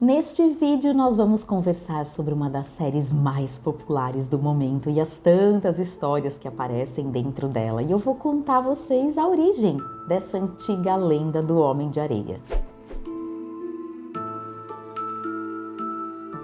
Neste vídeo nós vamos conversar sobre uma das séries mais populares do momento e as tantas histórias que aparecem dentro dela. E eu vou contar a vocês a origem dessa antiga lenda do Homem de Areia.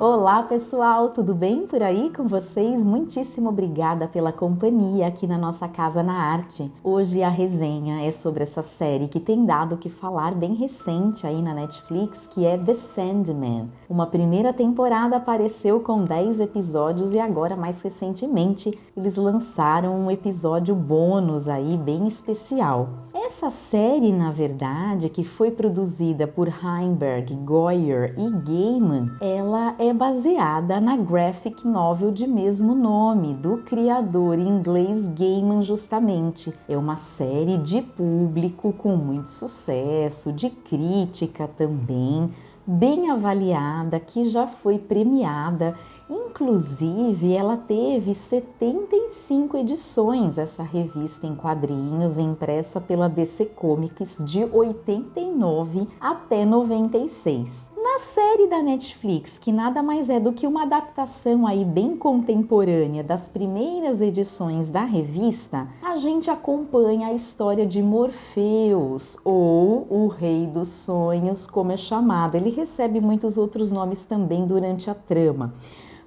Olá pessoal, tudo bem por aí com vocês? Muitíssimo obrigada pela companhia aqui na nossa Casa na Arte. Hoje a resenha é sobre essa série que tem dado o que falar, bem recente aí na Netflix, que é The Sandman. Uma primeira temporada apareceu com 10 episódios e agora mais recentemente eles lançaram um episódio bônus aí bem especial. Essa série, na verdade, que foi produzida por Heinberg, Goyer e Gaiman, ela é baseada na graphic novel de mesmo nome, do criador inglês Gaiman justamente. É uma série de público com muito sucesso, de crítica também, bem avaliada, que já foi premiada. Inclusive, ela teve 75 edições, essa revista em quadrinhos, impressa pela DC Comics de 89 até 96. Na série da Netflix, que nada mais é do que uma adaptação aí bem contemporânea das primeiras edições da revista, a gente acompanha a história de Morpheus, ou o Rei dos Sonhos, como é chamado. Ele recebe muitos outros nomes também durante a trama.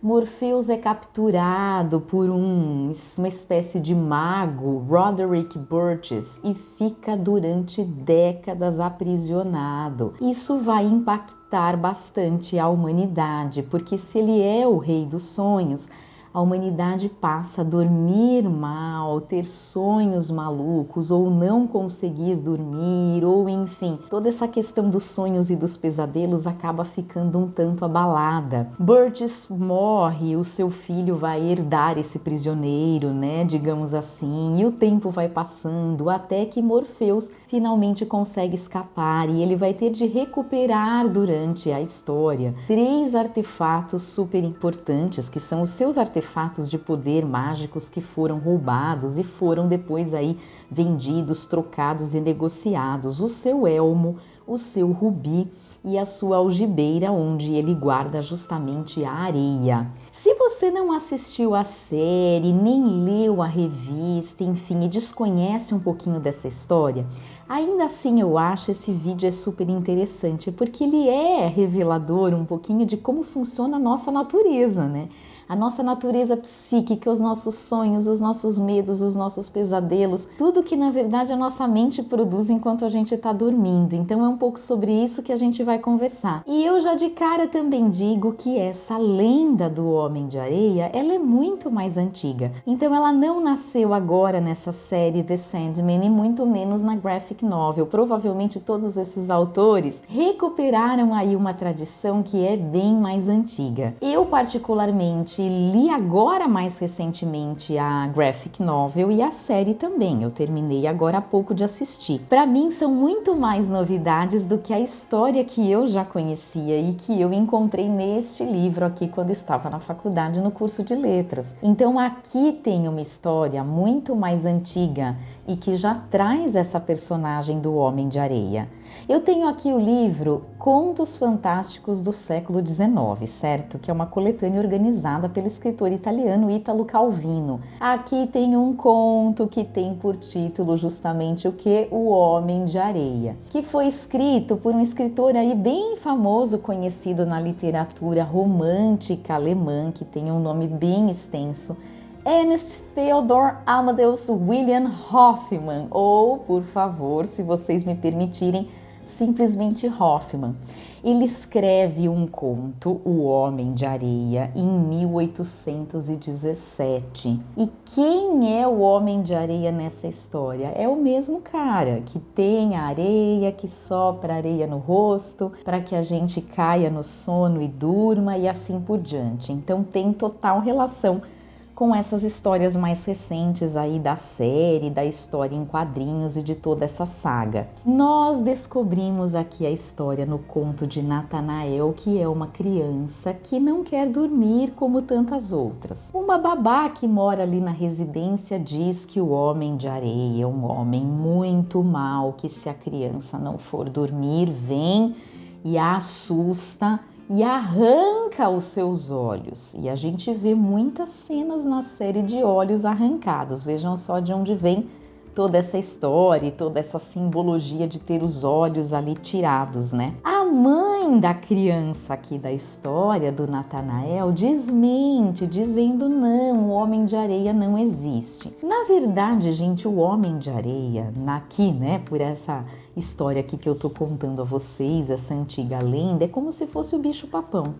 Morpheus é capturado por uma espécie de mago, Roderick Burgess, e fica durante décadas aprisionado. Isso vai impactar bastante a humanidade, porque se ele é o Rei dos Sonhos, a humanidade passa a dormir mal, ter sonhos malucos, ou não conseguir dormir, ou enfim, toda essa questão dos sonhos e dos pesadelos acaba ficando um tanto abalada. Burgess morre, o seu filho vai herdar esse prisioneiro, né, digamos assim, e o tempo vai passando até que Morpheus finalmente consegue escapar e ele vai ter de recuperar durante a história 3 artefatos super importantes, que são os seus artefatos de poder mágicos que foram roubados e foram depois aí vendidos, trocados e negociados. O seu elmo, o seu rubi e a sua algibeira, onde ele guarda justamente a areia. Se você não assistiu a série, nem leu a revista, enfim, e desconhece um pouquinho dessa história, ainda assim eu acho esse vídeo é super interessante, porque ele é revelador um pouquinho de como funciona a nossa natureza, né? A nossa natureza psíquica, os nossos sonhos, os nossos medos, os nossos pesadelos, tudo que na verdade a nossa mente produz enquanto a gente está dormindo. Então é um pouco sobre isso que a gente vai conversar. E eu já de cara também digo que essa lenda do Homem de Areia, ela é muito mais antiga. Então ela não nasceu agora nessa série The Sandman e muito menos na graphic novel. Provavelmente todos esses autores recuperaram aí uma tradição que é bem mais antiga. Eu particularmente li agora mais recentemente a graphic novel e a série também. Eu terminei agora há pouco de assistir. Para mim são muito mais novidades do que a história que eu já conhecia e que eu encontrei neste livro aqui quando estava na faculdade no curso de letras. Então aqui tem uma história muito mais antiga e que já traz essa personagem do Homem de Areia. Eu tenho aqui o livro Contos Fantásticos do Século XIX, certo? Que é uma coletânea organizada pelo escritor italiano Italo Calvino. Aqui tem um conto que tem por título justamente o que? O Homem de Areia, que foi escrito por um escritor aí bem famoso, conhecido na literatura romântica alemã, que tem um nome bem extenso, Ernst Theodor Amadeus William Hoffmann, ou, por favor, se vocês me permitirem, simplesmente Hoffmann. Ele escreve um conto, O Homem de Areia, em 1817. E quem é o Homem de Areia nessa história? É o mesmo cara que tem a areia, que sopra areia no rosto para que a gente caia no sono e durma e assim por diante. Então tem total relação com essas histórias mais recentes aí da série, da história em quadrinhos e de toda essa saga. Nós descobrimos aqui a história no conto de Natanael, que é uma criança que não quer dormir como tantas outras. Uma babá que mora ali na residência diz que o Homem de Areia é um homem muito mau, que se a criança não for dormir, vem e a assusta e arranca os seus olhos. E a gente vê muitas cenas na série de olhos arrancados. Vejam só de onde vem toda essa história e toda essa simbologia de ter os olhos ali tirados, né? A mãe da criança aqui da história, do Natanael, desmente, dizendo não, o homem de areia não existe. Na verdade, gente, o homem de areia, aqui, né, por essa história aqui que eu tô contando a vocês, essa antiga lenda, é como se fosse o bicho-papão.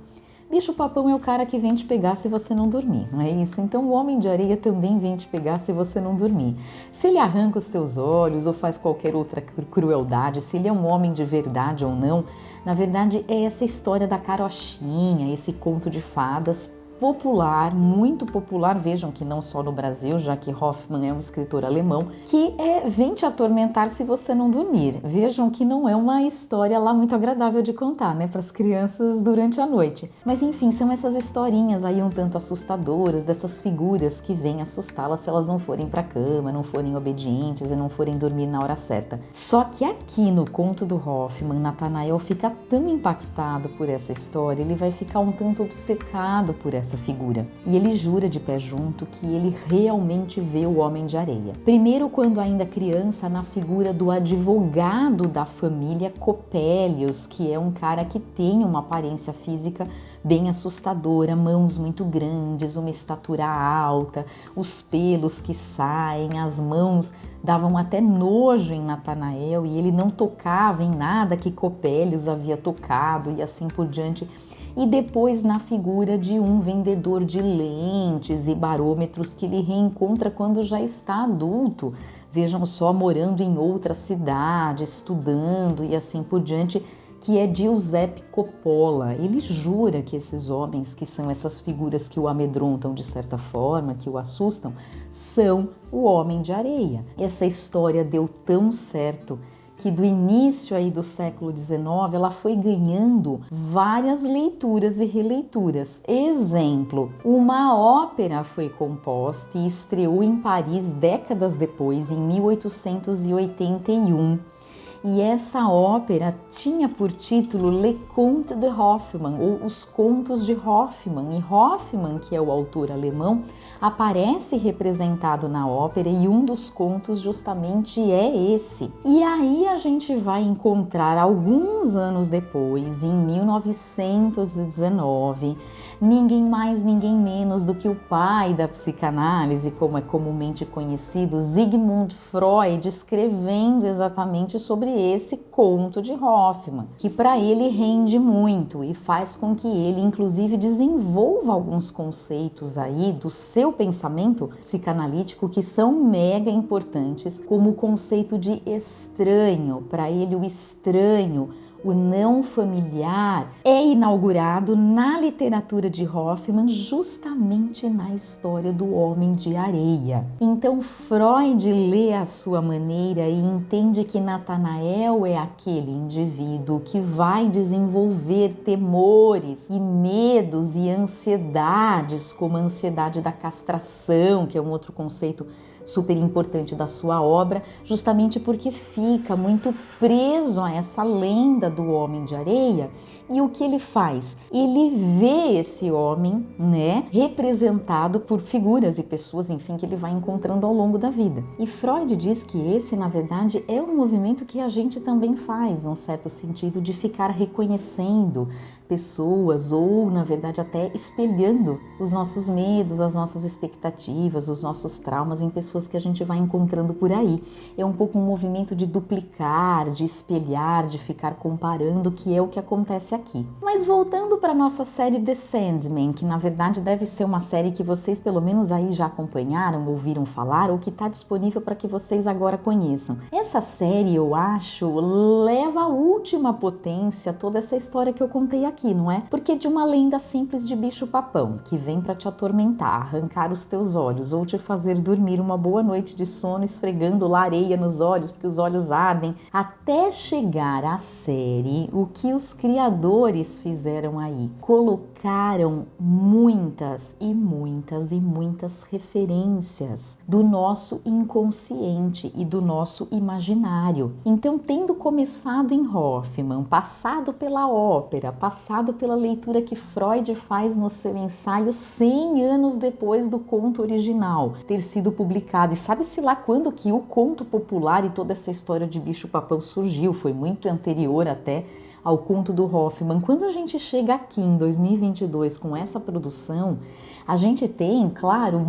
Bicho-papão é o cara que vem te pegar se você não dormir, não é isso? Então o homem de areia também vem te pegar se você não dormir. Se ele arranca os teus olhos ou faz qualquer outra crueldade, se ele é um homem de verdade ou não, na verdade é essa história da carochinha, esse conto de fadas popular, muito popular, vejam que não só no Brasil, já que Hoffmann é um escritor alemão, que vem te atormentar se você não dormir. Vejam que não é uma história lá muito agradável de contar, né, para as crianças durante a noite. Mas enfim, são essas historinhas aí um tanto assustadoras, dessas figuras que vêm assustá-las se elas não forem para a cama, não forem obedientes e não forem dormir na hora certa. Só que aqui no conto do Hoffmann, Natanael fica tão impactado por essa história, ele vai ficar um tanto obcecado por essa figura. E ele jura de pé junto que ele realmente vê o homem de areia. Primeiro, quando ainda criança, na figura do advogado da família Coppelius, que é um cara que tem uma aparência física bem assustadora, mãos muito grandes, uma estatura alta, os pelos que saem, as mãos davam até nojo em Natanael e ele não tocava em nada que Coppelius havia tocado e assim por diante. E depois na figura de um vendedor de lentes e barômetros que ele reencontra quando já está adulto. Vejam só, morando em outra cidade, estudando e assim por diante, que é Giuseppe Coppola. Ele jura que esses homens, que são essas figuras que o amedrontam de certa forma, que o assustam, são o homem de areia. Essa história deu tão certo que do início aí do século XIX ela foi ganhando várias leituras e releituras. Exemplo, uma ópera foi composta e estreou em Paris décadas depois, em 1881. E essa ópera tinha por título Le Contes de Hoffmann, ou Os Contos de Hoffmann. E Hoffmann, que é o autor alemão, aparece representado na ópera e um dos contos justamente é esse. E aí a gente vai encontrar alguns anos depois, em 1919, ninguém mais, ninguém menos do que o pai da psicanálise, como é comumente conhecido, Sigmund Freud, escrevendo exatamente sobre esse conto de Hoffmann, que para ele rende muito e faz com que ele, inclusive, desenvolva alguns conceitos aí do seu pensamento psicanalítico que são mega importantes, como o conceito de estranho. Para ele, o estranho, o não familiar, é inaugurado na literatura de Hoffmann justamente na história do homem de areia. Então Freud lê à sua maneira e entende que Natanael é aquele indivíduo que vai desenvolver temores e medos e ansiedades, como a ansiedade da castração, que é um outro conceito super importante da sua obra, justamente porque fica muito preso a essa lenda do homem de areia. E o que ele faz? Ele vê esse homem, né, representado por figuras e pessoas, enfim, que ele vai encontrando ao longo da vida. E Freud diz que esse, na verdade, é um movimento que a gente também faz, num certo sentido, de ficar reconhecendo pessoas ou, na verdade, até espelhando os nossos medos, as nossas expectativas, os nossos traumas em pessoas que a gente vai encontrando por aí. É um pouco um movimento de duplicar, de espelhar, de ficar comparando, que é o que acontece aqui. Mas voltando para a nossa série The Sandman, que na verdade deve ser uma série que vocês pelo menos aí já acompanharam, ouviram falar, ou que está disponível para que vocês agora conheçam. Essa série, eu acho, leva à última potência toda essa história que eu contei aqui, não é? Porque de uma lenda simples de bicho-papão, que vem para te atormentar, arrancar os teus olhos ou te fazer dormir uma boa noite de sono esfregando lá areia nos olhos, porque os olhos ardem, até chegar à série, o que os criadores fizeram aí? Colocaram muitas e muitas e muitas referências do nosso inconsciente e do nosso imaginário. Então, tendo começado em Hoffmann, passado pela ópera, passado interessado pela leitura que Freud faz no seu ensaio 100 anos depois do conto original ter sido publicado. E sabe-se lá quando que o conto popular e toda essa história de bicho-papão surgiu, foi muito anterior até ao conto do Hoffmann. Quando a gente chega aqui em 2022 com essa produção, a gente tem, claro,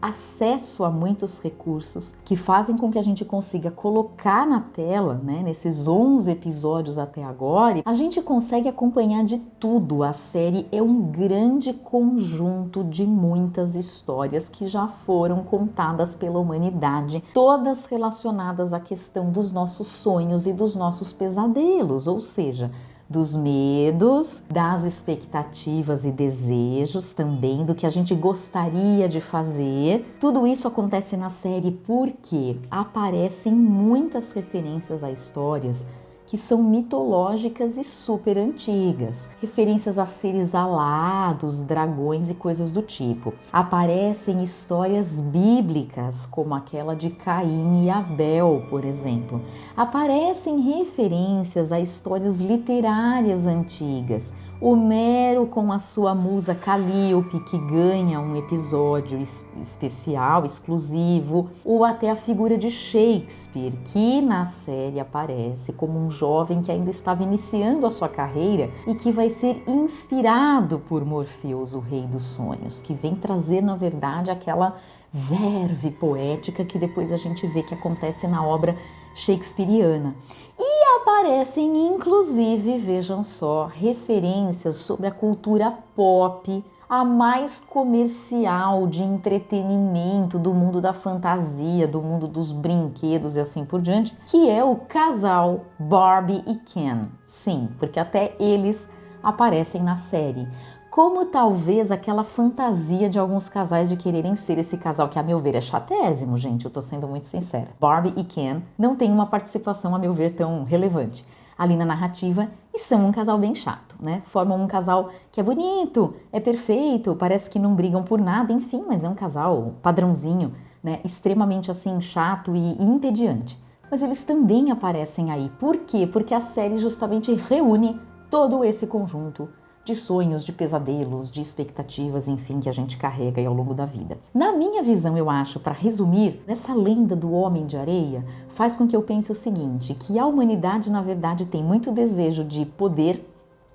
acesso a muitos recursos que fazem com que a gente consiga colocar na tela, né, nesses 11 episódios até agora, a gente consegue acompanhar de tudo. A série é um grande conjunto de muitas histórias que já foram contadas pela humanidade, todas relacionadas à questão dos nossos sonhos e dos nossos pesadelos, ou seja, dos medos, das expectativas e desejos também, do que a gente gostaria de fazer. Tudo isso acontece na série porque aparecem muitas referências a histórias que são mitológicas e super antigas, referências a seres alados, dragões e coisas do tipo. Aparecem histórias bíblicas, como aquela de Caim e Abel, por exemplo. Aparecem referências a histórias literárias antigas. Homero com a sua musa Calíope, que ganha um episódio especial, exclusivo, ou até a figura de Shakespeare, que na série aparece como um jovem que ainda estava iniciando a sua carreira e que vai ser inspirado por Morfeus, o rei dos sonhos, que vem trazer, na verdade, aquela verve poética que depois a gente vê que acontece na obra shakespeariana. E aparecem, inclusive, vejam só, referências sobre a cultura pop, a mais comercial, de entretenimento, do mundo da fantasia, do mundo dos brinquedos e assim por diante, que é o casal Barbie e Ken. Sim, porque até eles aparecem na série. Como talvez aquela fantasia de alguns casais de quererem ser esse casal, que a meu ver é chatésimo, gente, eu tô sendo muito sincera. Barbie e Ken não tem uma participação, a meu ver, tão relevante ali na narrativa e são um casal bem chato, né? Formam um casal que é bonito, é perfeito, parece que não brigam por nada, enfim, mas é um casal padrãozinho, né? Extremamente assim chato e entediante. Mas eles também aparecem aí. Por quê? Porque a série justamente reúne todo esse conjunto de sonhos, de pesadelos, de expectativas, enfim, que a gente carrega aí ao longo da vida. Na minha visão, eu acho, para resumir, essa lenda do Homem de Areia faz com que eu pense o seguinte, que a humanidade, na verdade, tem muito desejo de poder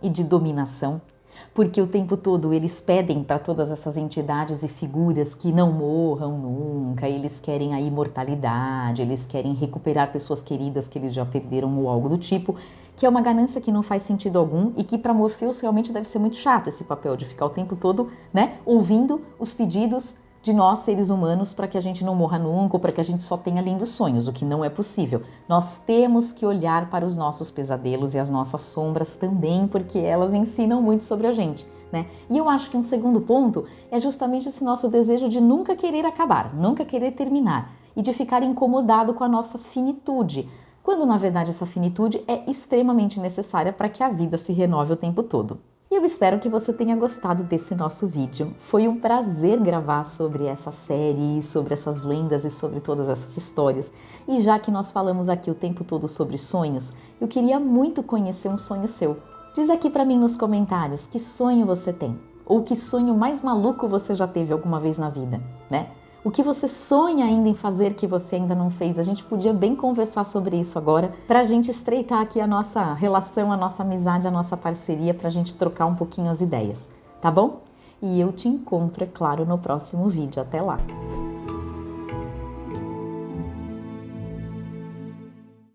e de dominação, porque o tempo todo eles pedem para todas essas entidades e figuras que não morram nunca, eles querem a imortalidade, eles querem recuperar pessoas queridas que eles já perderam ou algo do tipo, que é uma ganância que não faz sentido algum e que para Morfeus realmente deve ser muito chato esse papel de ficar o tempo todo, né, ouvindo os pedidos de nós seres humanos para que a gente não morra nunca ou para que a gente só tenha lindos sonhos, o que não é possível. Nós temos que olhar para os nossos pesadelos e as nossas sombras também, porque elas ensinam muito sobre a gente, né? E eu acho que um segundo ponto é justamente esse nosso desejo de nunca querer acabar, nunca querer terminar e de ficar incomodado com a nossa finitude, quando na verdade essa finitude é extremamente necessária para que a vida se renove o tempo todo. E eu espero que você tenha gostado desse nosso vídeo. Foi um prazer gravar sobre essa série, sobre essas lendas e sobre todas essas histórias. E já que nós falamos aqui o tempo todo sobre sonhos, eu queria muito conhecer um sonho seu. Diz aqui para mim nos comentários que sonho você tem, ou que sonho mais maluco você já teve alguma vez na vida, né? O que você sonha ainda em fazer que você ainda não fez? A gente podia bem conversar sobre isso agora, para a gente estreitar aqui a nossa relação, a nossa amizade, a nossa parceria, para a gente trocar um pouquinho as ideias, tá bom? E eu te encontro, é claro, no próximo vídeo. Até lá!